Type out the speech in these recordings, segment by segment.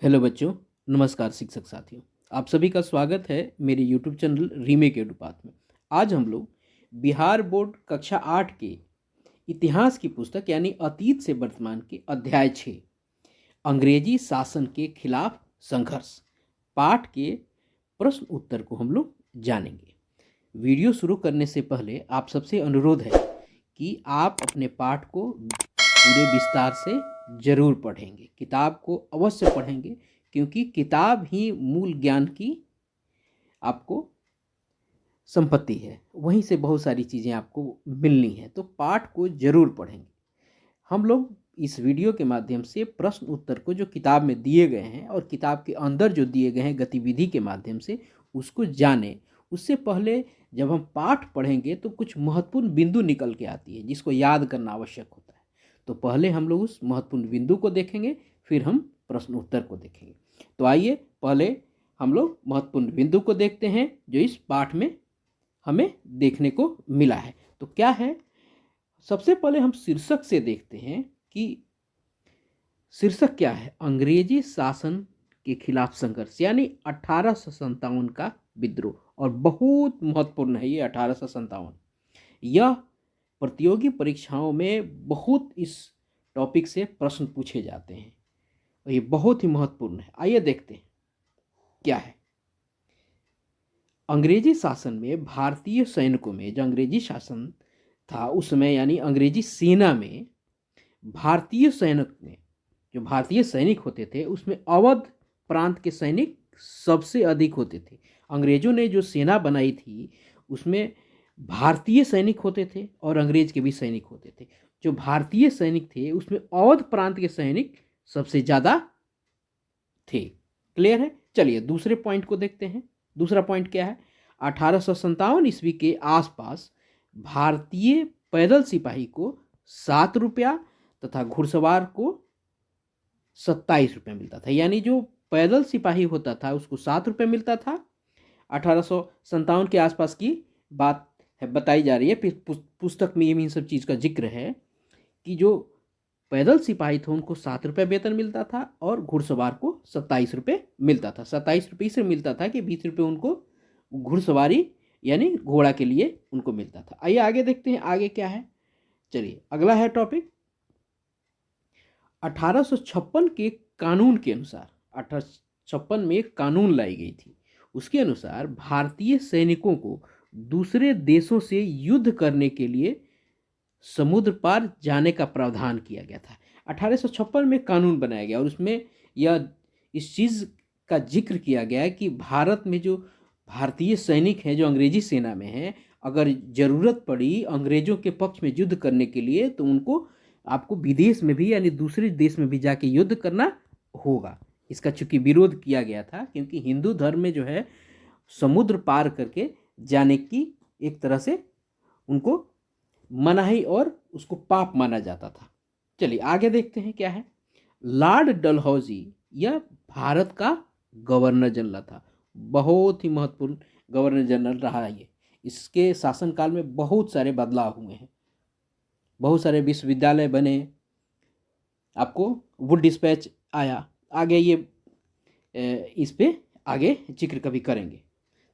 Hello बच्चों, नमस्कार शिक्षक साथियों। आप सभी का स्वागत है मेरे यूट्यूब चैनल रीमेक एडुपाथ में। आज हम लोग बिहार बोर्ड कक्षा 8 के इतिहास की पुस्तक यानी अतीत से वर्तमान के अध्याय 6 अंग्रेजी शासन के खिलाफ संघर्ष पाठ के प्रश्न उत्तर को हम लोग जानेंगे। वीडियो शुरू करने से पहले आप सबसे अनुरोध है कि आप अपने पाठ को पूरे विस्तार से जरूर पढ़ेंगे, किताब को अवश्य पढ़ेंगे, क्योंकि किताब ही मूल ज्ञान की आपको संपत्ति है। वहीं से बहुत सारी चीज़ें आपको मिलनी है, तो पाठ को जरूर पढ़ेंगे। हम लोग इस वीडियो के माध्यम से प्रश्न उत्तर को जो किताब में दिए गए हैं और किताब के अंदर जो दिए गए हैं गतिविधि के माध्यम से उसको जाने। उससे पहले जब हम पाठ पढ़ेंगे तो कुछ महत्वपूर्ण बिंदु निकल के आती है जिसको याद करना आवश्यक होता है। तो पहले हम लोग उस महत्वपूर्ण बिंदु को देखेंगे, फिर हम प्रश्न उत्तर को देखेंगे। तो आइए पहले हम लोग महत्वपूर्ण बिंदु को देखते हैं जो इस पाठ में हमें देखने को मिला है। तो क्या है, सबसे पहले हम शीर्षक से देखते हैं कि शीर्षक क्या है। अंग्रेजी शासन के खिलाफ संघर्ष यानी 1857 का विद्रोह। और बहुत महत्वपूर्ण है ये 1857। यह प्रतियोगी परीक्षाओं में बहुत इस टॉपिक से प्रश्न पूछे जाते हैं और ये बहुत ही महत्वपूर्ण है। आइए देखते हैं क्या है। अंग्रेजी शासन में भारतीय सैनिकों में, जो अंग्रेजी शासन था उसमें यानी अंग्रेजी सेना में, भारतीय सैनिक में जो भारतीय सैनिक होते थे उसमें अवध प्रांत के सैनिक सबसे अधिक होते थे। अंग्रेजों ने जो सेना बनाई थी उसमें भारतीय सैनिक होते थे और अंग्रेज के भी सैनिक होते थे। जो भारतीय सैनिक थे उसमें अवध प्रांत के सैनिक सबसे ज़्यादा थे। क्लियर है। चलिए दूसरे पॉइंट को देखते हैं। दूसरा पॉइंट क्या है, 1857 ईस्वी के आसपास भारतीय पैदल सिपाही को 7 रुपया तथा घुड़सवार को 27 रुपये मिलता था। यानी जो पैदल सिपाही होता था उसको 7 रुपये मिलता था। 1857 के आसपास की बात है, बताई जा रही है। पुस्तक में ये इन सब चीज़ का जिक्र है कि जो पैदल सिपाही थे उनको 7 रुपये वेतन मिलता था और घुड़सवार को 27 रुपये मिलता था। 27 रुपये से मिलता था कि 20 रुपये उनको घुड़सवारी यानी घोड़ा के लिए उनको मिलता था। आइए आगे देखते हैं आगे क्या है। चलिए अगला है टॉपिक 1856 के कानून के अनुसार। 1856 में एक कानून लाई गई थी। उसके अनुसार भारतीय सैनिकों को दूसरे देशों से युद्ध करने के लिए समुद्र पार जाने का प्रावधान किया गया था। 1856 में कानून बनाया गया और उसमें यह इस चीज़ का जिक्र किया गया कि भारत में जो भारतीय सैनिक हैं जो अंग्रेजी सेना में हैं, अगर ज़रूरत पड़ी अंग्रेज़ों के पक्ष में युद्ध करने के लिए तो उनको आपको विदेश में भी यानी दूसरे देश में भी जाके युद्ध करना होगा। इसका चूंकि विरोध किया गया था क्योंकि हिंदू धर्म में जो है समुद्र पार करके जाने की एक तरह से उनको मनाही और उसको पाप माना जाता था। चलिए आगे देखते हैं क्या है। लॉर्ड डलहौजी यह भारत का गवर्नर जनरल था। बहुत ही महत्वपूर्ण गवर्नर जनरल रहा ये। इसके शासनकाल में बहुत सारे बदलाव हुए हैं, बहुत सारे विश्वविद्यालय बने, आपको वुड डिस्पैच आया। आगे ये इस पे आगे जिक्र कभी करेंगे।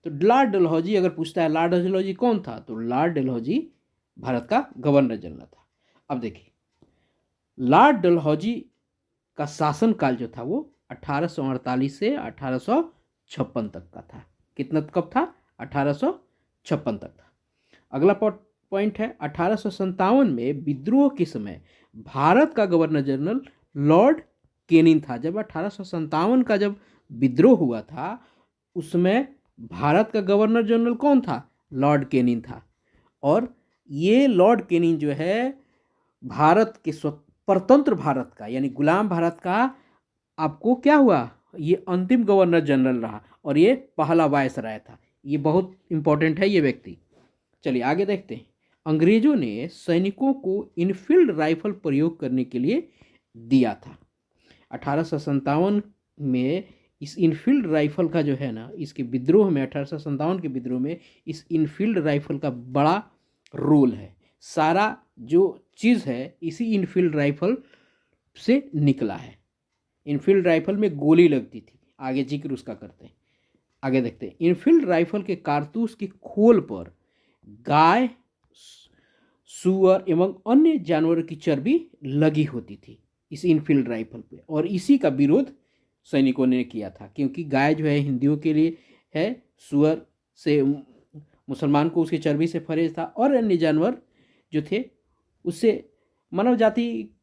तो लॉर्ड डलहौजी अगर पूछता है लॉर्ड डलहौजी कौन था, तो लॉर्ड डलहौजी भारत का गवर्नर जनरल था। अब देखिए लॉर्ड डलहौजी का शासनकाल जो था वो 1848 से 1856 तक का था। कितना कब था, 1856 तक था। अगला पॉइंट है 1857 में विद्रोह के समय भारत का गवर्नर जनरल लॉर्ड केनिंग था। जब 1857 का जब विद्रोह हुआ था उसमें भारत का गवर्नर जनरल कौन था, लॉर्ड केनिंग था। और ये लॉर्ड केनिंग जो है भारत के स्वतंत्र भारत का यानी गुलाम भारत का आपको क्या हुआ, ये अंतिम गवर्नर जनरल रहा और ये पहला वायसराय था। ये बहुत इंपॉर्टेंट है ये व्यक्ति। चलिए आगे देखते हैं। अंग्रेजों ने सैनिकों को इनफील्ड राइफल प्रयोग करने के लिए दिया था। 1857 में इस इनफील्ड राइफल का जो है ना, इसके विद्रोह में 1857 के विद्रोह में इस इनफील्ड राइफल का बड़ा रोल है। सारा जो चीज़ है इसी इनफील्ड राइफल से निकला है। इनफील्ड राइफल में गोली लगती थी, आगे जिक्र उसका करते हैं। आगे देखते हैं, इनफील्ड राइफल के कारतूस की खोल पर गाय, सूअर एवं अन्य जानवरों की चर्बी लगी होती थी इस इनफील्ड राइफल पे, और इसी का विरोध सैनिकों ने किया था, क्योंकि गाय जो है हिंदुओं के लिए है, सूअर से मुसलमान को उसकी चर्बी से परहेज था, और अन्य जानवर जो थे उससे मानव जाति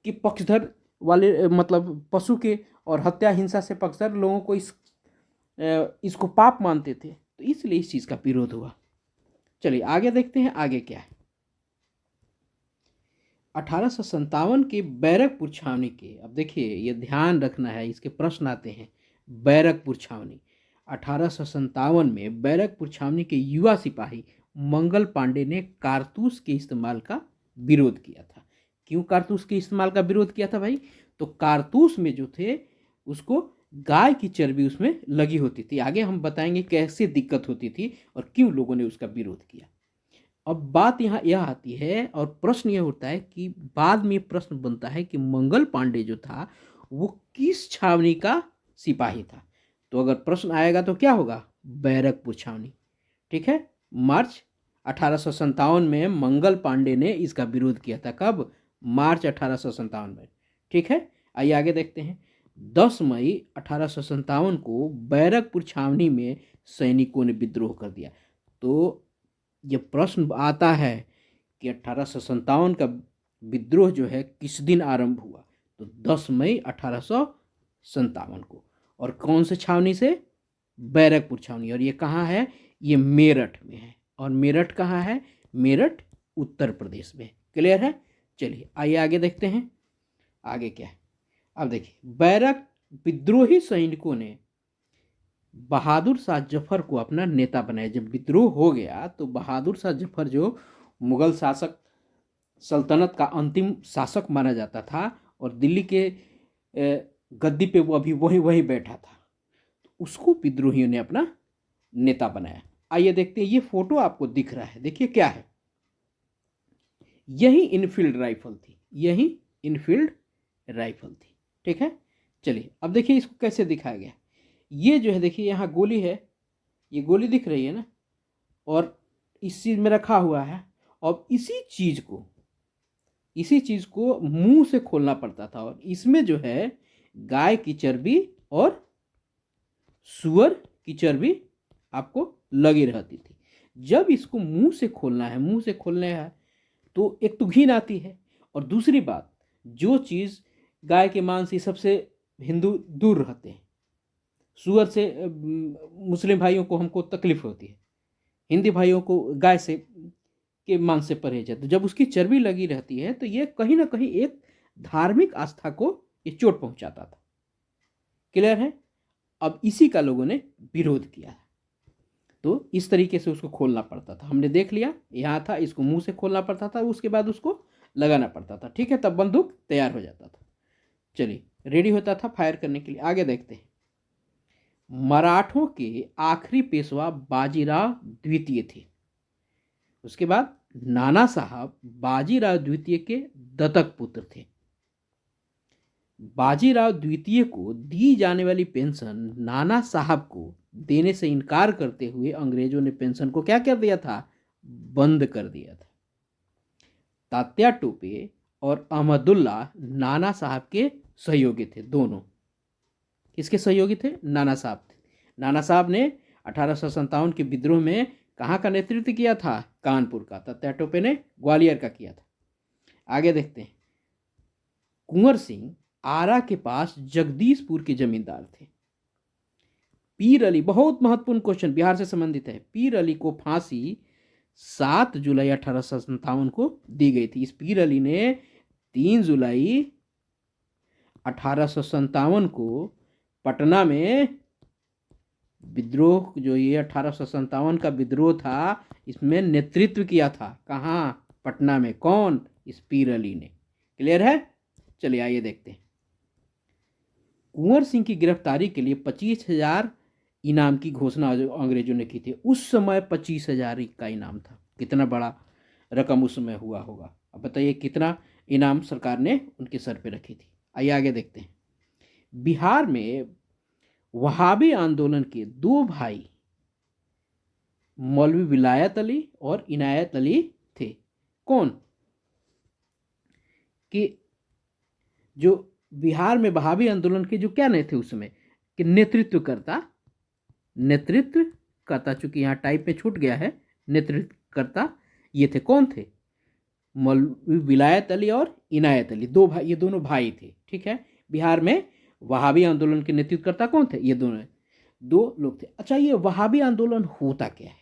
के पक्षधर वाले, मतलब पशु के और हत्या हिंसा से पक्षधर लोगों को इसको पाप मानते थे, तो इसलिए इस चीज़ का विरोध हुआ। चलिए आगे देखते हैं आगे क्या है। 1857 के बैरकपुर छावनी के, अब देखिए ये ध्यान रखना है, इसके प्रश्न आते हैं। बैरकपुर छावनी 1857 में बैरकपुर छावनी के युवा सिपाही मंगल पांडे ने कारतूस के इस्तेमाल का विरोध किया था। क्यों कारतूस के इस्तेमाल का विरोध किया था भाई? तो कारतूस में जो थे उसको गाय की चर्बी उसमें लगी होती थी। आगे हम बताएंगे कैसे दिक्कत होती थी और क्यों लोगों ने उसका विरोध किया। अब बात यहाँ यह आती है और प्रश्न यह उठता है कि बाद में प्रश्न बनता है कि मंगल पांडे जो था वो किस छावनी का सिपाही था। तो अगर प्रश्न आएगा तो क्या होगा? बैरकपुर छावनी। ठीक है, मार्च 1857 में मंगल पांडे ने इसका विरोध किया था। कब? मार्च 1857 में। ठीक है, आइए आगे देखते हैं। 10 मई 1857 को बैरकपुर छावनी में सैनिकों ने विद्रोह कर दिया। तो ये प्रश्न आता है कि 1857 का विद्रोह जो है किस दिन आरंभ हुआ? तो 10 मई 1857 को। और कौन से छावनी से? बैरकपुर छावनी। और ये कहाँ है? ये मेरठ में है। और मेरठ कहाँ है? मेरठ उत्तर प्रदेश में। क्लियर है? चलिए आइए आगे देखते हैं आगे क्या है। अब देखिए, बैरक विद्रोही सैनिकों ने बहादुर शाह जफर को अपना नेता बनाया। जब विद्रोह हो गया तो बहादुर शाह जफर जो मुगल शासक सल्तनत का अंतिम शासक माना जाता था और दिल्ली के गद्दी पे वो अभी वही बैठा था, तो उसको विद्रोहियों ने अपना नेता बनाया। आइए देखते हैं, ये फोटो आपको दिख रहा है, देखिए क्या है। यही इनफील्ड राइफल थी, यही इनफील्ड राइफल थी। ठीक है, चलिए अब देखिए इसको कैसे दिखाया गया। ये जो है देखिए यहाँ गोली है, ये गोली दिख रही है ना, और इस चीज़ में रखा हुआ है। और इसी चीज़ को मुंह से खोलना पड़ता था, और इसमें जो है गाय की चर्बी और सूअर की चर्बी आपको लगी रहती थी। जब इसको मुंह से खोलना है, मुंह से खोलने है, तो एक तो घिन आती है, और दूसरी बात, जो चीज़ गाय के मांस, ये सबसे हिंदू दूर रहते हैं। सूअर से मुस्लिम भाइयों को हमको तकलीफ होती है, हिंदी भाइयों को गाय से के मांस से परहेज है। तो जब उसकी चर्बी लगी रहती है तो ये कहीं ना कहीं एक धार्मिक आस्था को ये चोट पहुंचाता था। क्लियर है? अब इसी का लोगों ने विरोध किया है, तो इस तरीके से उसको खोलना पड़ता था। हमने देख लिया, यहाँ था, इसको मुंह से खोलना पड़ता था, उसके बाद उसको लगाना पड़ता था। ठीक है, तब बंदूक तैयार हो जाता था। चलिए, रेडी होता था फायर करने के लिए। आगे देखते हैं। मराठों के आखिरी पेशवा बाजीराव द्वितीय थे। उसके बाद नाना साहब बाजीराव द्वितीय के दत्तक पुत्र थे। बाजीराव द्वितीय को दी जाने वाली पेंशन नाना साहब को देने से इनकार करते हुए अंग्रेजों ने पेंशन को क्या कर दिया था? बंद कर दिया था। तात्या टोपे और अहमदुल्ला नाना साहब के सहयोगी थे। दोनों किसके सहयोगी थे? नाना साहब थे। नाना साहब ने 1857 के विद्रोह में कहाँ का नेतृत्व किया था? कानपुर का। तात्या टोपे ने ग्वालियर का किया था। आगे देखते हैं। कुंवर सिंह आरा के पास जगदीशपुर के जमींदार थे। पीर अली, बहुत महत्वपूर्ण क्वेश्चन, बिहार से संबंधित है। पीर अली को फांसी 7 जुलाई 1857 को दी गई थी। इस पीर अली ने 3 जुलाई 1857 को पटना में विद्रोह, जो ये 1857 का विद्रोह था, इसमें नेतृत्व किया था। कहाँ? पटना में। कौन? इस पीर अली ने। क्लियर है? चलिए आइए देखते हैं। कुंवर सिंह की गिरफ्तारी के लिए 25,000 इनाम की घोषणा जो अंग्रेजों ने की थी। उस समय 25,000 का इनाम था। कितना बड़ा रकम उस समय हुआ होगा। अब बताइए कितना इनाम सरकार ने उनके सर पे रखी थी। आइए आगे देखते हैं। बिहार में वहाबी आंदोलन के दो भाई मौलवी विलायत अली और इनायत अली थे। कौन? कि जो बिहार में वहाबी आंदोलन के जो क्या नहीं थे उसमें कि नेतृत्वकर्ता, चूंकि यहाँ टाइप में छूट गया है, नेतृत्वकर्ता ये थे। कौन थे? मौलवी विलायत अली और इनायत अली, दो भाई, ये दोनों भाई थे। ठीक है, बिहार में वहाबी आंदोलन के नेतृत्वकर्ता कौन थे? ये दोनों दो लोग थे। अच्छा, ये वहाबी आंदोलन होता क्या है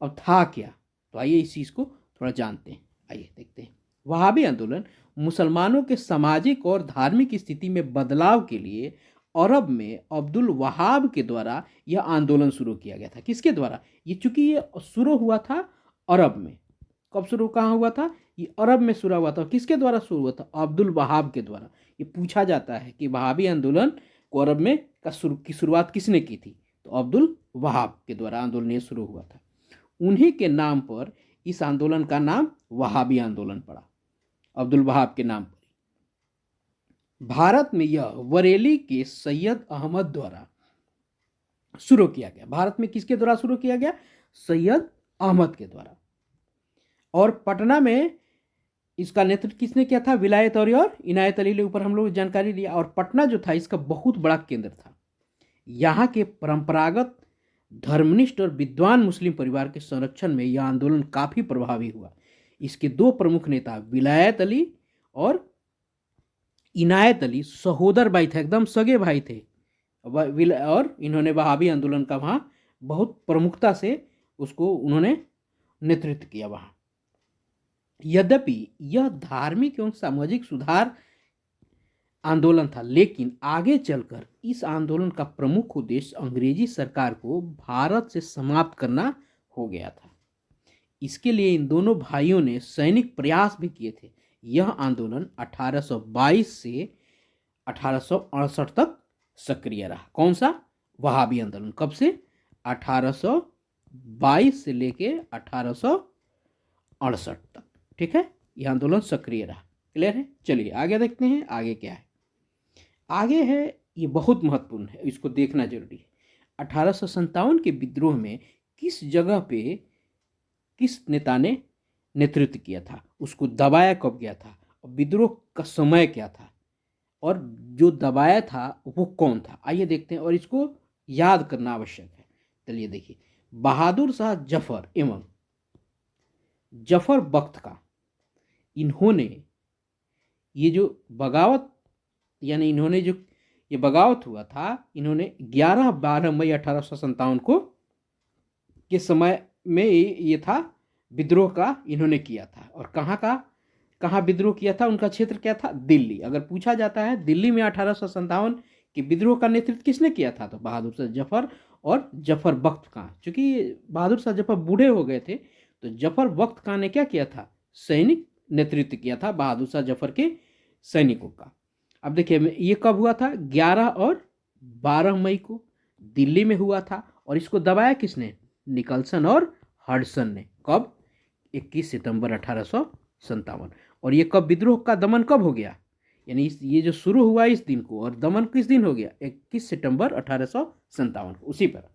और था क्या? तो आइए इस चीज़ को थोड़ा जानते हैं। आइए देखते हैं। वहाबी आंदोलन मुसलमानों के सामाजिक और धार्मिक स्थिति में बदलाव के लिए अरब में अब्दुल वहाब के द्वारा यह आंदोलन शुरू किया गया था। किसके द्वारा? ये चूंकि ये शुरू हुआ था अरब में। कब शुरू, कहाँ हुआ था? ये अरब में शुरू हुआ था। किसके द्वारा शुरू हुआ था? अब्दुल वहाब के द्वारा। ये पूछा जाता है कि वहाबी आंदोलन को अरब में की शुरुआत किसने की थी? तो अब्दुल वहाब के द्वारा आंदोलन ये शुरू हुआ था। उन्हीं के नाम पर इस आंदोलन का नाम वहाबी आंदोलन पड़ा, अब्दुल वहाब के नाम पर। भारत में यह बरेली के सैयद अहमद द्वारा शुरू किया गया। भारत में किसके द्वारा शुरू किया गया? सैयद अहमद के द्वारा। और पटना में इसका नेतृत्व किसने किया था? विलायत और इनायत अली। ऊपर हम लोग जानकारी लिया। और पटना जो था इसका बहुत बड़ा केंद्र था। यहाँ के परंपरागत धर्मनिष्ठ और विद्वान मुस्लिम परिवार के संरक्षण में यह आंदोलन काफी प्रभावी हुआ। इसके दो प्रमुख नेता विलायत अली और इनायत अली सहोदर भाई थे, एकदम सगे भाई थे। और इन्होंने वहाबी आंदोलन का वहाँ बहुत प्रमुखता से उसको उन्होंने नेतृत्व किया वहाँ। यद्यपि यह धार्मिक एवं सामाजिक सुधार आंदोलन था, लेकिन आगे चलकर इस आंदोलन का प्रमुख उद्देश्य अंग्रेजी सरकार को भारत से समाप्त करना हो गया था। इसके लिए इन दोनों भाइयों ने सैनिक प्रयास भी किए थे। यह आंदोलन 1822 से 1868 तक सक्रिय रहा। कौन सा? वहाबी आंदोलन। कब से? 1822 से लेके 1868 तक। ठीक है, यह आंदोलन सक्रिय रहा। क्लियर है? चलिए आगे देखते हैं आगे क्या है। आगे है, ये बहुत महत्वपूर्ण है, इसको देखना जरूरी है। 1857 के विद्रोह में किस जगह पे किस नेता ने नेतृत्व किया था? उसको दबाया कब गया था? और विद्रोह का समय क्या था? और जो दबाया था वो कौन था? आइए देखते हैं, और इसको याद करना आवश्यक है। चलिए देखिए, बहादुर शाह जफर एवं जफर बख्त का, इन्होंने ये जो बगावत, यानी इन्होंने जो ये बगावत हुआ था, इन्होंने 11-12 मई 1857 को के समय में ये था विद्रोह का इन्होंने किया था। और कहाँ विद्रोह किया था? उनका क्षेत्र क्या था? दिल्ली। अगर पूछा जाता है दिल्ली में 1857 के विद्रोह का नेतृत्व किसने किया था? तो बहादुर शाह जफर और जफर बख्त खां। चूंकि बहादुर शाह जफर बूढ़े हो गए थे, तो जफर बख्त खां ने क्या किया था? सैनिक नेतृत्व किया था बहादुर शाह जफर के सैनिकों का। अब देखिए, ये कब हुआ था? 11 और 12 मई को दिल्ली में हुआ था। और इसको दबाया किसने? निकलसन और हडसन ने। कब? 21 सितंबर 1857। और ये कब विद्रोह का दमन कब हो गया? यानी ये जो शुरू हुआ इस दिन को, और दमन किस दिन हो गया? 21 सितंबर 1857 को। उसी पर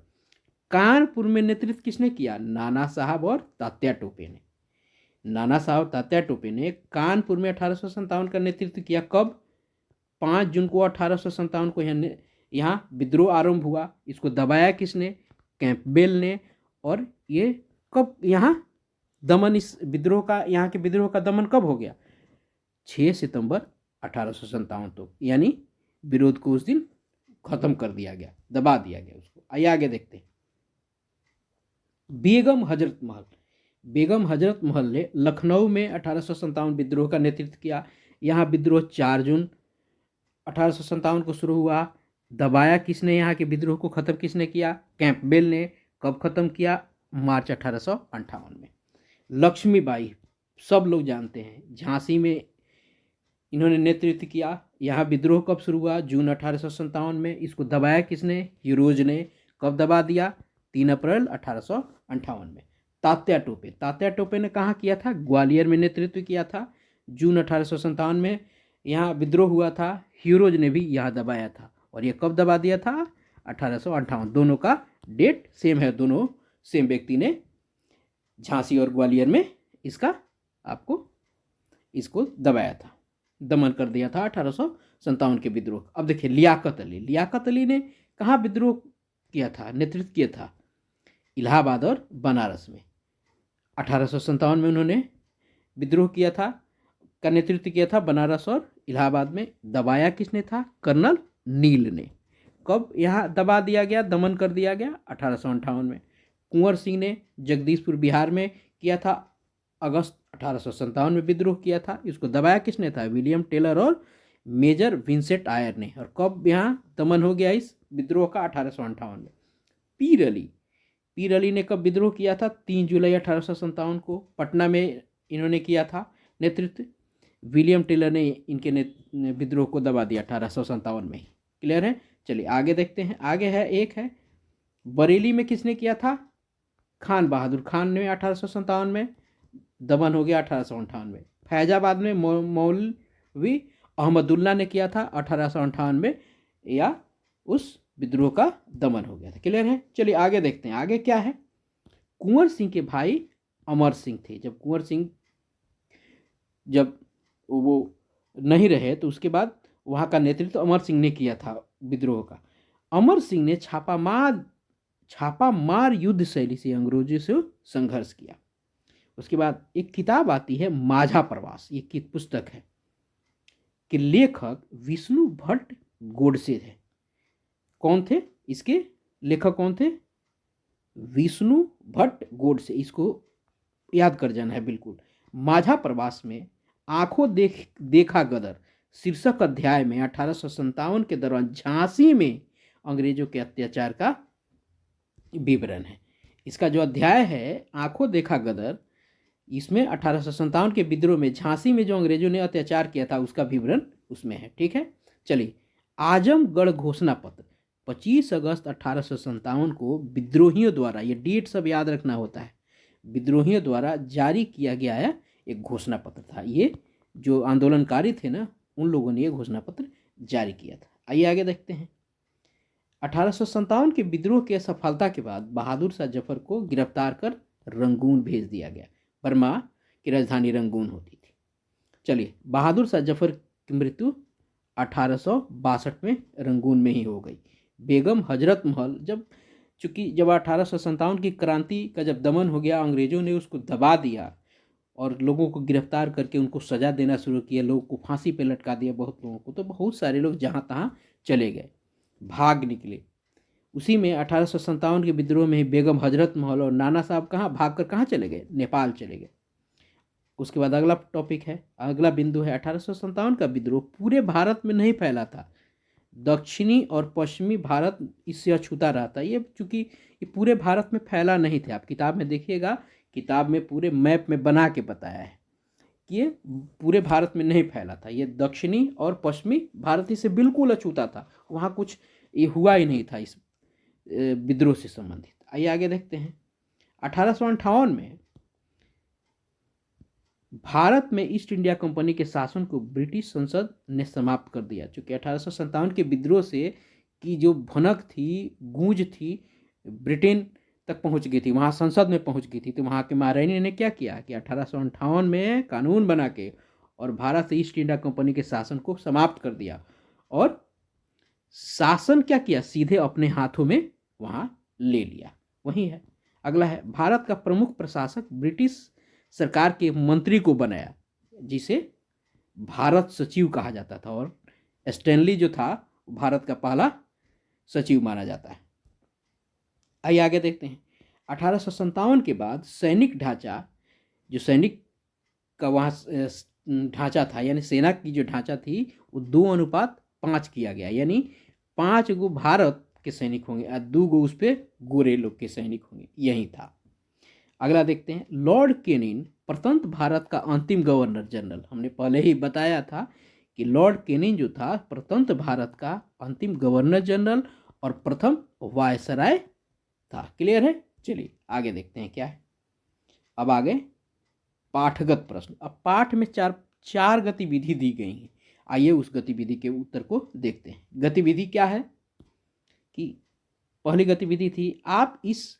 कानपुर में नेतृत्व किसने किया? नाना साहब और तात्या टोपे ने। नाना साहब तात्या टोपे ने कानपुर में 1857 का नेतृत्व किया। कब? 5 जून को 1857 को यहाँ विद्रोह आरंभ हुआ। इसको दबाया किसने? कैंपबेल ने। और ये कब यहाँ दमन, इस विद्रोह का, यहाँ के विद्रोह का दमन कब हो गया? 6 सितंबर 1857 तो, यानी विरोध को उस दिन खत्म कर दिया गया, दबा दिया गया उसको। आइए आगे देखते हैं। बेगम हजरत महल ने लखनऊ में 1857 विद्रोह का नेतृत्व किया। यहाँ विद्रोह 4 जून 1857 को शुरू हुआ। दबाया किसने? यहाँ के विद्रोह को खत्म किसने किया? कैंपबेल ने। कब खत्म किया? मार्च 1858 में। लक्ष्मीबाई, सब लोग जानते हैं, झांसी में इन्होंने नेतृत्व किया। यहाँ विद्रोह कब शुरू हुआ? जून 1857 में। इसको दबाया किसने? हीरोज ने। कब दबा दिया? 3 अप्रैल 1858 में। तात्या टोपे ने कहाँ किया था? ग्वालियर में नेतृत्व किया था, जून 1857 में। यहाँ विद्रोह हुआ था, हीरोज ने भी यहाँ दबाया था। और ये कब दबा दिया था? 1858। दोनों का डेट सेम है, दोनों सेम व्यक्ति ने झांसी और ग्वालियर में इसका आपको इसको दबाया था, दमन कर दिया था 1857 के विद्रोह। अब देखिए लियाकत अली ने कहाँ विद्रोह किया था, नेतृत्व किया था? इलाहाबाद और बनारस में। 1857 में उन्होंने विद्रोह किया था, का नेतृत्व किया था बनारस और इलाहाबाद में। दबाया किसने था? कर्नल नील ने। कब यहाँ दबा दिया गया, दमन कर दिया गया? 1858 में। कुंवर सिंह ने जगदीशपुर बिहार में किया था, अगस्त 1857 में विद्रोह किया था। इसको दबाया किसने था? विलियम टेलर और मेजर विंसेंट आयर ने। और कब यहाँ दमन हो गया इस विद्रोह का? 1858 में। पीर अली ने कब विद्रोह किया था? 3 जुलाई 1857 को पटना में इन्होंने किया था नेतृत्व। विलियम टेलर ने इनके विद्रोह को दबा दिया 1857 में ही। क्लियर है? चलिए आगे देखते हैं। आगे है, एक है बरेली में किसने किया था? खान बहादुर खान ने 1857 में, दमन हो गया 1858 में। फैजाबाद में मौलवी अहमदुल्ला ने किया था 1858 में, या उस विद्रोह का दमन हो गया था। क्लियर है? चलिए आगे देखते हैं। आगे क्या है? कुंवर सिंह के भाई अमर सिंह थे। जब कुंवर सिंह जब वो नहीं रहे तो उसके बाद वहाँ का नेतृत्व अमर सिंह ने किया था विद्रोह का। अमर सिंह ने छापामार युद्ध शैली से अंग्रेजों से संघर्ष किया। उसके बाद एक किताब आती है माझा प्रवास, ये की पुस्तक है कि लेखक विष्णु भट्ट गोडसे थे। कौन थे इसके लेखक? कौन थे? विष्णु भट्ट गोडसे। इसको याद कर जाना है बिल्कुल। माझा प्रवास में आंखों देखा गदर शीर्षक अध्याय में 1857 के दौरान झांसी में अंग्रेजों के अत्याचार का विवरण है। इसका जो अध्याय है आंखों देखा गदर, इसमें 1857 के विद्रोह में झांसी में जो अंग्रेजों ने अत्याचार किया था उसका विवरण उसमें है। ठीक है? चलिए, आजमगढ़ घोषणा पत्र 25 अगस्त 1857 को विद्रोहियों द्वारा, ये डेट सब याद रखना होता है, विद्रोहियों द्वारा जारी किया गया है एक घोषणा पत्र था। ये जो आंदोलनकारी थे ना, उन लोगों ने ये घोषणा पत्र जारी किया था। आइए आगे देखते हैं। 1857 के विद्रोह के सफलता के बाद बहादुर शाह जफर को गिरफ्तार कर रंगून भेज दिया गया। बर्मा की राजधानी रंगून होती थी। चलिए, बहादुर शाह जफर की मृत्यु 1862 में रंगून में ही हो गई। बेगम हजरत महल जब 1857 की क्रांति का जब दमन हो गया, अंग्रेजों ने उसको दबा दिया और लोगों को गिरफ्तार करके उनको सज़ा देना शुरू किया, लोगों को फांसी पे लटका दिया, बहुत लोगों को, तो बहुत सारे लोग जहाँ तहाँ चले गए, भाग निकले। उसी में 1857 के विद्रोह में ही बेगम हजरत महल और नाना साहब कहाँ चले गए? नेपाल चले गए। उसके बाद अगला टॉपिक है, अगला बिंदु है 1857 का विद्रोह पूरे भारत में नहीं फैला था, दक्षिणी और पश्चिमी भारत इससे अछूता रहा था। ये चूंकि ये पूरे भारत में फैला नहीं थे, आप किताब में देखिएगा, किताब में पूरे मैप में बना के बताया है कि ये पूरे भारत में नहीं फैला था, ये दक्षिणी और पश्चिमी भारत से बिल्कुल अछूता था, वहाँ कुछ ये हुआ ही नहीं था इस विद्रोह से संबंधित। आइए आगे देखते हैं। 1858 में भारत में ईस्ट इंडिया कंपनी के शासन को ब्रिटिश संसद ने समाप्त कर दिया। चूँकि 1857 के विद्रोह से की जो भनक थी, गूंज थी, ब्रिटेन तक पहुंच गई थी, वहाँ संसद में पहुंच गई थी। तो वहाँ के महारानी ने क्या किया कि 1858 में कानून बना के और भारत से ईस्ट इंडिया कंपनी के शासन को समाप्त कर दिया और शासन क्या किया, सीधे अपने हाथों में वहाँ ले लिया। वही है। अगला है, भारत का प्रमुख प्रशासक ब्रिटिश सरकार के मंत्री को बनाया, जिसे भारत सचिव कहा जाता था, और स्टैनली जो था भारत का पहला सचिव माना जाता है। आइए आगे देखते हैं। 1857 के बाद सैनिक ढांचा, जो सैनिक का वहाँ ढांचा था, यानी सेना की जो ढांचा थी, वो 2:5 किया गया, यानी 5 गो भारत के सैनिक होंगे और 2 गो उस पर गोरे लोग के सैनिक होंगे, यही था। अगला देखते हैं, लॉर्ड केनिन प्रतंत्र भारत का अंतिम गवर्नर जनरल। हमने पहले ही बताया था कि लॉर्ड केनिन जो था प्रतंत्र भारत का अंतिम गवर्नर जनरल और प्रथम वायसराय था। क्लियर है? चलिए आगे देखते हैं क्या है। अब आगे पाठगत प्रश्न। अब पाठ में चार गतिविधि दी गई हैं। आइए उस गतिविधि के उत्तर को देखते हैं। गतिविधि क्या है कि पहली गतिविधि थी आप इस,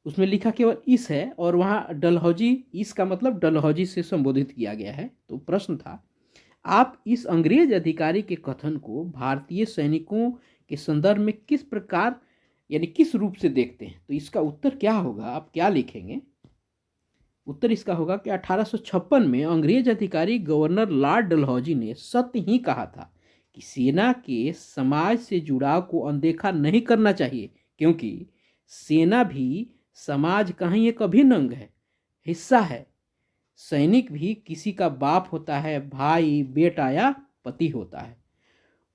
उसमें लिखा केवल इस है और वहाँ डलहौजी, इस का मतलब डलहौजी से संबोधित किया गया है। तो प्रश्न था आप इस अंग्रेज अधिकारी के कथन को भारतीय सैनिकों के संदर्भ में किस प्रकार यानी किस रूप से देखते हैं। तो इसका उत्तर क्या होगा, आप क्या लिखेंगे? उत्तर इसका होगा कि 1856 में अंग्रेज अधिकारी गवर्नर लॉर्ड डलहौजी ने सत्य ही कहा था कि सेना के समाज से जुड़ाव को अनदेखा नहीं करना चाहिए, क्योंकि सेना भी समाज का ही एक अभिन्न अंग है, हिस्सा है। सैनिक भी किसी का बाप होता है, भाई, बेटा या पति होता है।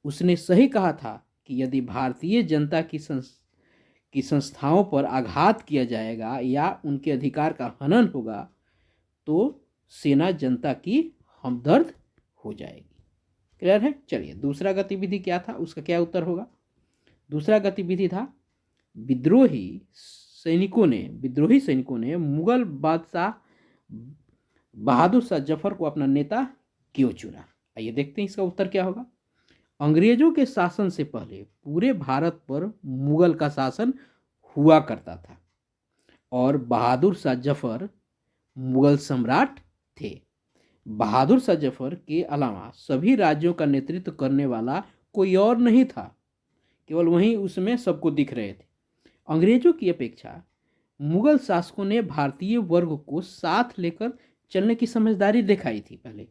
उसने सही कहा था कि यदि भारतीय जनता की संस्थाओं पर आघात किया जाएगा या उनके अधिकार का हनन होगा तो सेना जनता की हमदर्द हो जाएगी। क्लियर है? चलिए दूसरा गतिविधि क्या था, उसका क्या उत्तर होगा? दूसरा गतिविधि था विद्रोही सैनिकों ने मुगल बादशाह बहादुर शाह जफर को अपना नेता क्यों चुना। आइए देखते हैं इसका उत्तर क्या होगा। अंग्रेजों के शासन से पहले पूरे भारत पर मुगल का शासन हुआ करता था और बहादुर शाह जफर मुगल सम्राट थे। बहादुर शाह जफर के अलावा सभी राज्यों का नेतृत्व करने वाला कोई और नहीं था, केवल वहीं उसमें सबको दिख रहे थे। अंग्रेजों की अपेक्षा मुगल शासकों ने भारतीय वर्ग को साथ लेकर चलने की समझदारी दिखाई थी पहले,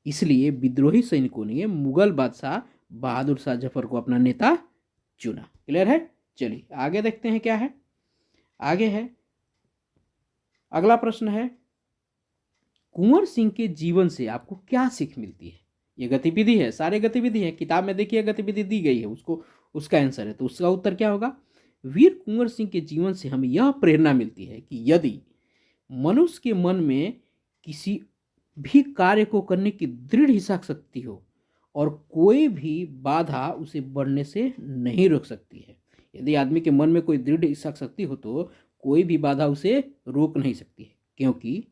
इसलिए विद्रोही सैनिकों ने मुगल बादशाह बहादुर शाह जफर को अपना नेता चुना। क्लियर है? चलिए आगे देखते हैं क्या है। आगे है, अगला प्रश्न है कुंवर सिंह के जीवन से आपको क्या सीख मिलती है। ये गतिविधि है, सारे गतिविधि है, किताब में देखिए गतिविधि दी गई है, उसको उसका आंसर है। तो उसका उत्तर क्या होगा? वीर कुंवर सिंह के जीवन से हमें यह प्रेरणा मिलती है कि यदि मनुष्य के मन में किसी भी कार्य को करने की दृढ़ इच्छा शक्ति हो और कोई भी बाधा उसे बढ़ने से नहीं रोक सकती है। यदि आदमी के मन में कोई दृढ़ इच्छा शक्ति हो तो कोई भी बाधा उसे रोक नहीं सकती है, क्योंकि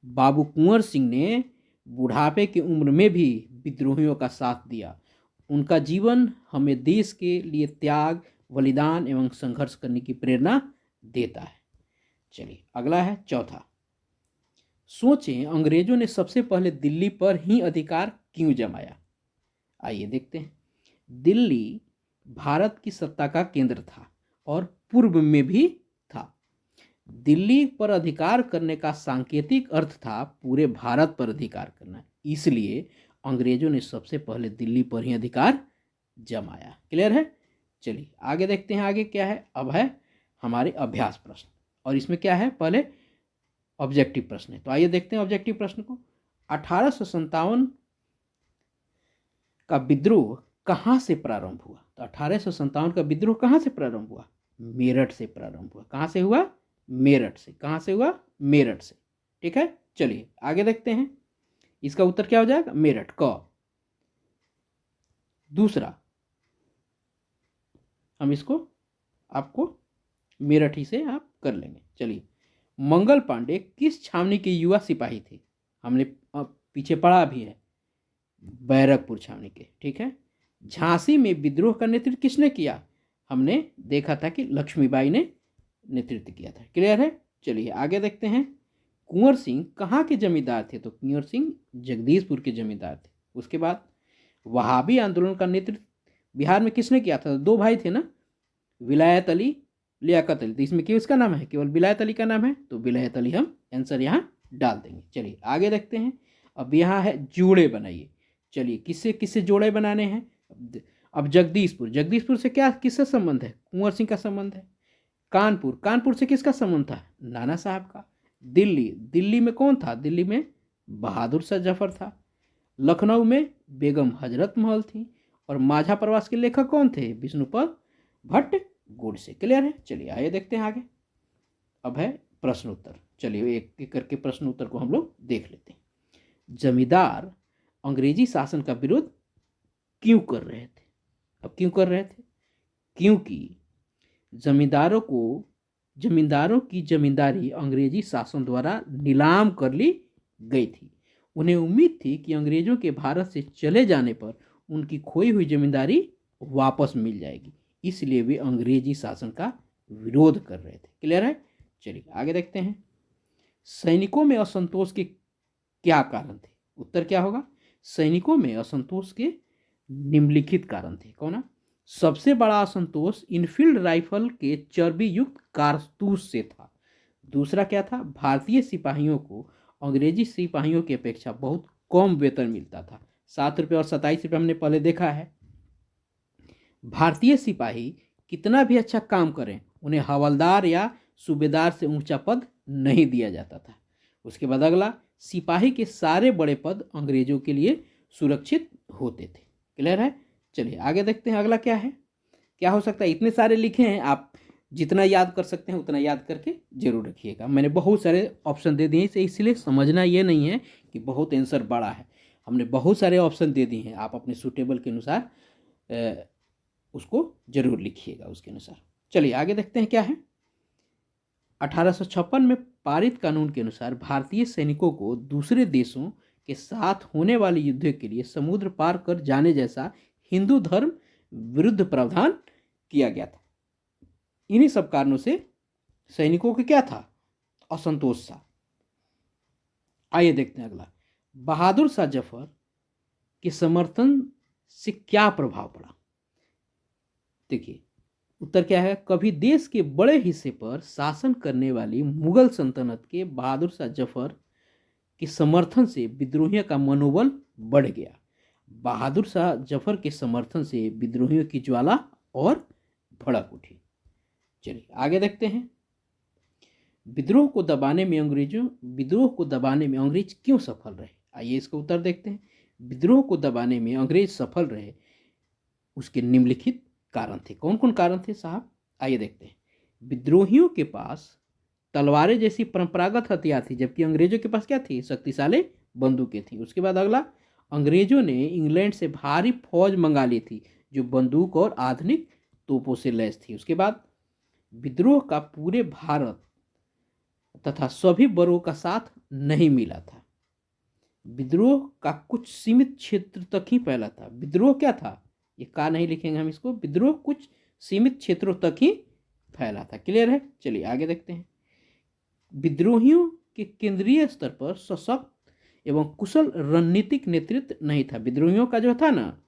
बाबू कुंवर सिंह ने बुढ़ापे की उम्र में भी विद्रोहियों का साथ दिया। उनका जीवन हमें देश के लिए त्याग, बलिदान एवं संघर्ष करने की प्रेरणा देता है। चलिए अगला है चौथा। सोचें अंग्रेजों ने सबसे पहले दिल्ली पर ही अधिकार क्यों जमाया। आइए देखते हैं। दिल्ली भारत की सत्ता का केंद्र था और पूर्व में भी था। दिल्ली पर अधिकार करने का सांकेतिक अर्थ था पूरे भारत पर अधिकार करना, इसलिए अंग्रेजों ने सबसे पहले दिल्ली पर ही अधिकार जमाया। क्लियर है? चलिए आगे देखते हैं। आगे क्या है? अब है हमारे अभ्यास प्रश्न, और इसमें क्या है, पहले ऑब्जेक्टिव प्रश्न है। तो आइए देखते हैं ऑब्जेक्टिव प्रश्न को। 1857 का विद्रोह कहाँ से प्रारंभ हुआ? तो 1857 का विद्रोह कहाँ से प्रारंभ हुआ? मेरठ से प्रारंभ हुआ। कहाँ से हुआ? मेरठ से। कहाँ से हुआ? मेरठ से। ठीक है, चलिए आगे देखते हैं। इसका उत्तर क्या हो जाएगा? मेरठ। क। दूसरा, हम इसको आपको मेरठ ही से आप कर लेंगे। चलिए, मंगल पांडे किस छावनी के युवा सिपाही थे? हमने पीछे पढ़ा भी है, बैरकपुर छावनी के। ठीक है। झांसी में विद्रोह का नेतृत्व किसने किया? हमने देखा था कि लक्ष्मीबाई ने नेतृत्व किया था। क्लियर है? चलिए आगे देखते हैं। कुंवर सिंह कहाँ के जमींदार थे? तो कुंवर सिंह जगदीशपुर के जमींदार थे। उसके बाद वहाबी आंदोलन का नेतृत्व बिहार में किसने किया था? दो भाई थे ना, विलायत अली, लियाकत अली। तो इसमें क्यों इसका नाम है, केवल विलायत अली का नाम है, तो विलायत अली हम आंसर यहाँ डाल देंगे। चलिए आगे देखते हैं। अब यहाँ है जोड़े बनाइए। चलिए किससे किससे जोड़े बनाने हैं? अब जगदीशपुर से क्या किससे संबंध है? कुंवर सिंह का संबंध है। कानपुर से किसका संबंध था? नाना साहब का। दिल्ली में कौन था? दिल्ली में बहादुर शाह जफर था। लखनऊ में बेगम हजरत महल थी। और माझा प्रवास के लेखक कौन थे? विष्णुपद भट्ट गोडसे। क्लियर है? चलिए आइए देखते हैं आगे। अब है प्रश्न उत्तर। चलिए एक एक करके प्रश्न उत्तर को हम लोग देख लेते हैं। जमींदार अंग्रेजी शासन का विरोध क्यों कर रहे थे? अब क्यों कर रहे थे? क्योंकि जमींदारों की जमींदारी अंग्रेजी शासन द्वारा नीलाम कर ली गई थी। उन्हें उम्मीद थी कि अंग्रेजों के भारत से चले जाने पर उनकी खोई हुई जमींदारी वापस मिल जाएगी, इसलिए वे अंग्रेजी शासन का विरोध कर रहे थे। क्लियर है? चलिए आगे देखते हैं। सैनिकों में असंतोष के क्या कारण थे? उत्तर क्या होगा? सैनिकों में असंतोष के निम्नलिखित कारण थे। कौन? सबसे बड़ा असंतोष इनफील्ड राइफल के चर्बी युक्त कारतूस से था। दूसरा क्या था? भारतीय सिपाहियों को अंग्रेजी सिपाहियों की अपेक्षा बहुत कम वेतन मिलता था। 7 रुपये और 27 रुपये हमने पहले देखा है। भारतीय सिपाही कितना भी अच्छा काम करें, उन्हें हवलदार या सूबेदार से ऊंचा पद नहीं दिया जाता था। उसके बाद अगला, सिपाही के सारे बड़े पद अंग्रेजों के लिए सुरक्षित होते थे। क्लियर है? चलिए आगे देखते हैं। अगला क्या है? क्या हो सकता है? इतने सारे लिखे हैं, आप जितना याद कर सकते हैं उतना याद करके जरूर रखिएगा। मैंने बहुत सारे ऑप्शन दे दिए, इसलिए समझना ये नहीं है कि बहुत आंसर बड़ा है। हमने बहुत सारे ऑप्शन दे दिए हैं, आप अपने सूटेबल के अनुसार उसको जरूर लिखिएगा उसके अनुसार। चलिए आगे देखते हैं क्या है। 1856 में पारित कानून के अनुसार भारतीय सैनिकों को दूसरे देशों के साथ होने वाले युद्ध के लिए समुद्र पार कर जाने जैसा हिंदू धर्म विरुद्ध प्रावधान किया गया था। इन्हीं सब कारणों से सैनिकों को क्या था? असंतोष था। आइए देखते हैं अगला। बहादुर शाह जफर के समर्थन से क्या प्रभाव पड़ा? देखिए उत्तर क्या है? कभी देश के बड़े हिस्से पर शासन करने वाली मुगल सल्तनत के बहादुर शाह जफर के समर्थन से विद्रोहियों का मनोबल बढ़ गया। बहादुर शाह जफर के समर्थन से विद्रोहियों की ज्वाला और भड़क उठी। चलिए आगे देखते हैं। विद्रोह को दबाने में अंग्रेज क्यों सफल रहे? आइए इसका उत्तर देखते हैं। विद्रोह को दबाने में अंग्रेज सफल रहे, उसके निम्नलिखित कारण थे। कौन कौन कारण थे साहब? आइए देखते हैं। विद्रोहियों के पास तलवारें जैसी परंपरागत हथियार थी, जबकि अंग्रेजों के पास क्या थी? शक्तिशाली बंदूकें थी। उसके बाद अगला, अंग्रेजों ने इंग्लैंड से भारी फौज मंगा ली थी जो बंदूक और आधुनिक तोपों से लैस थी। उसके बाद विद्रोह का पूरे भारत तथा सभी वर्गों का साथ नहीं मिला था। विद्रोह का कुछ सीमित क्षेत्र तक ही फैला था। विद्रोह क्या था? ये का नहीं लिखेंगे हम इसको। विद्रोह कुछ सीमित क्षेत्रों तक ही फैला था। क्लियर है? चलिए आगे देखते हैं। विद्रोहियों के केंद्रीय स्तर पर सशक्त एवं कुशल रणनीतिक नेतृत्व नहीं था। विद्रोहियों का जो था ना,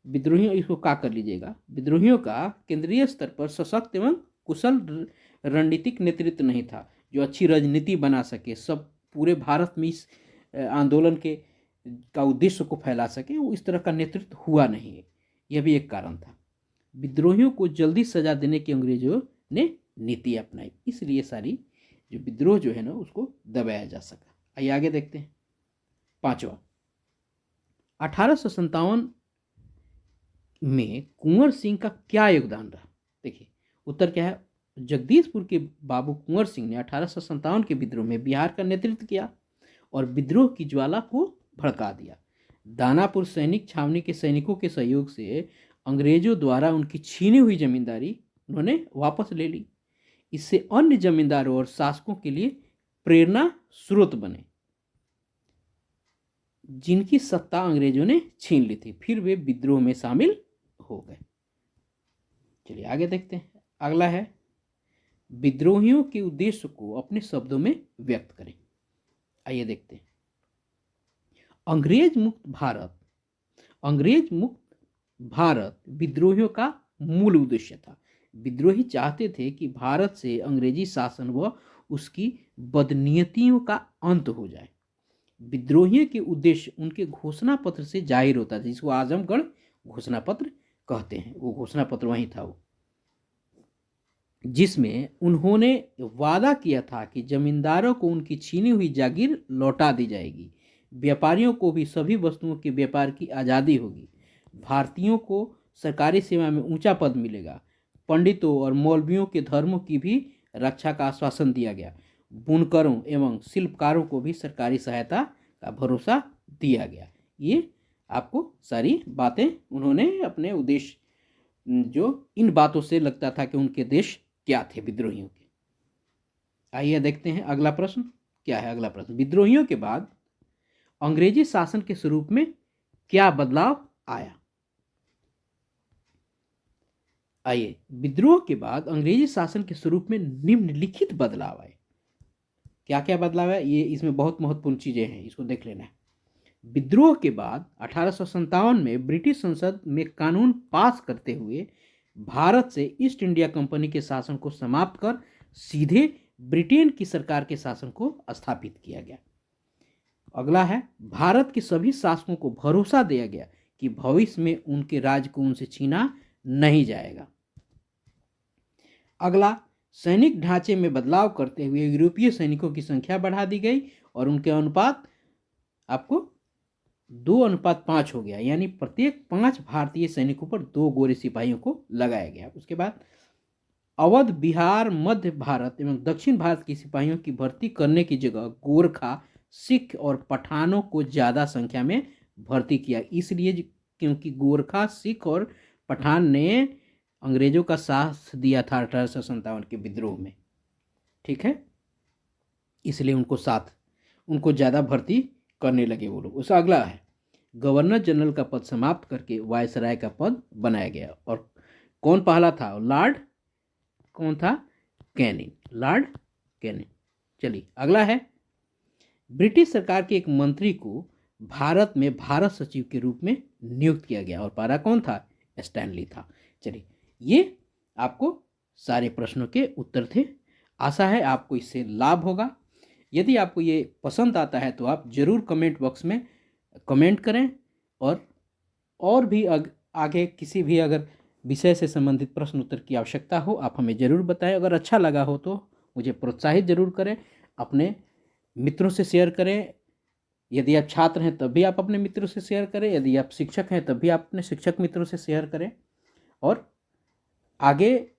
विद्रोहियों, इसको का कर लीजिएगा, विद्रोहियों का केंद्रीय स्तर पर सशक्त एवं कुशल रणनीतिक नेतृत्व नहीं था जो अच्छी राजनीति बना सके, सब पूरे भारत में इस आंदोलन के का उद्देश्य को फैला सके। वो इस तरह का नेतृत्व हुआ नहीं है, यह भी एक कारण था। विद्रोहियों को जल्दी सजा देने की अंग्रेजों ने नीति अपनाई, इसलिए सारी जो विद्रोह जो है ना उसको दबाया जा सका। आइए आगे देखते हैं। पांचवा, 1857 में कुंवर सिंह का क्या योगदान रहा? देखिए उत्तर क्या है? जगदीशपुर के बाबू कुंवर सिंह ने 1857 के विद्रोह में बिहार का नेतृत्व किया और विद्रोह की ज्वाला को भड़का दिया। दानापुर सैनिक छावनी के सैनिकों के सहयोग से अंग्रेजों द्वारा उनकी छीनी हुई जमींदारी उन्होंने वापस ले ली। इससे अन्य जमींदारों और शासकों के लिए प्रेरणा स्रोत बने जिनकी सत्ता अंग्रेजों ने छीन ली थी। फिर वे विद्रोह में शामिल हो गए। चलिए आगे देखते हैं। अगला है, विद्रोहियों के उद्देश्य को अपने शब्दों में व्यक्त करें। आइए देखते हैं। अंग्रेज मुक्त भारत विद्रोहियों का मूल उद्देश्य था। विद्रोही चाहते थे कि भारत से अंग्रेजी शासन व उसकी बदनीतियों का अंत हो जाए। विद्रोहियों के उद्देश्य उनके घोषणा पत्र से जाहिर होता था, जिसको आजमगढ़ घोषणा पत्र कहते हैं। वो घोषणा पत्र वही था वो, जिसमें उन्होंने वादा किया था कि जमींदारों को उनकी छीनी हुई जागीर लौटा दी जाएगी, व्यापारियों को भी सभी वस्तुओं के व्यापार की आज़ादी होगी, भारतीयों को सरकारी सेवा में ऊंचा पद मिलेगा, पंडितों और मौलवियों के धर्मों की भी रक्षा का आश्वासन दिया गया, बुनकरों एवं शिल्पकारों को भी सरकारी सहायता का भरोसा दिया गया। ये आपको सारी बातें उन्होंने अपने उद्देश्य, जो इन बातों से लगता था कि उनके देश क्या थे विद्रोहियों के। आइए देखते हैं अगला प्रश्न क्या है। अगला प्रश्न, विद्रोहियों के बाद अंग्रेजी शासन के स्वरूप में क्या बदलाव आया? आइए, विद्रोह के बाद अंग्रेजी शासन के स्वरूप में निम्नलिखित बदलाव आए। क्या क्या बदलाव है, ये इसमें बहुत महत्वपूर्ण चीजें हैं, इसको देख लेना है। विद्रोह के बाद 1857 में ब्रिटिश संसद में कानून पास करते हुए भारत से ईस्ट इंडिया कंपनी के शासन को समाप्त कर सीधे ब्रिटेन की सरकार के शासन को स्थापित किया गया। अगला है, भारत के सभी शासकों को भरोसा दिया गया कि भविष्य में उनके राज्य को उनसे छीना नहीं जाएगा। अगला, सैनिक ढांचे में बदलाव करते हुए यूरोपीय सैनिकों की संख्या बढ़ा दी गई और उनके अनुपात आपको 2:5 हो गया, यानी प्रत्येक 5 भारतीय सैनिकों पर 2 गोरे सिपाहियों को लगाया गया। उसके बाद अवध, बिहार, मध्य भारत एवं दक्षिण भारत के सिपाहियों की भर्ती करने की जगह गोरखा, सिख और पठानों को ज़्यादा संख्या में भर्ती किया, इसलिए क्योंकि गोरखा, सिख और पठान ने अंग्रेजों का साथ दिया था 1857 के विद्रोह में, ठीक है, इसलिए उनको ज़्यादा भर्ती करने लगे वो लोग। उसका अगला है, गवर्नर जनरल का पद समाप्त करके वायसराय का पद बनाया गया। और कौन पहला था? कौन था? Canning, Lord Canning. चलिए अगला है, ब्रिटिश सरकार के एक मंत्री को भारत में भारत सचिव के रूप में नियुक्त किया गया और पहला कौन था? स्टैनली था। चलिए, ये आपको सारे प्रश्नों के उत्तर थे। आशा है आपको इससे लाभ होगा। यदि आपको ये पसंद आता है तो आप ज़रूर कमेंट बॉक्स में कमेंट करें और भी आगे किसी भी अगर विषय से संबंधित प्रश्न उत्तर की आवश्यकता हो आप हमें ज़रूर बताएं। अगर अच्छा लगा हो तो मुझे प्रोत्साहित ज़रूर करें, अपने मित्रों से शेयर करें। यदि आप छात्र हैं तब भी आप अपने मित्रों से शेयर करें, यदि आप शिक्षक हैं तब भी आप अपने शिक्षक मित्रों से शेयर करें। और आगे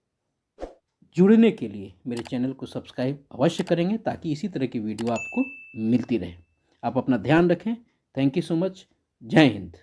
जुड़ने के लिए मेरे चैनल को सब्सक्राइब अवश्य करेंगे ताकि इसी तरह की वीडियो आपको मिलती रहे। आप अपना ध्यान रखें। Thank you so much. जय हिंद।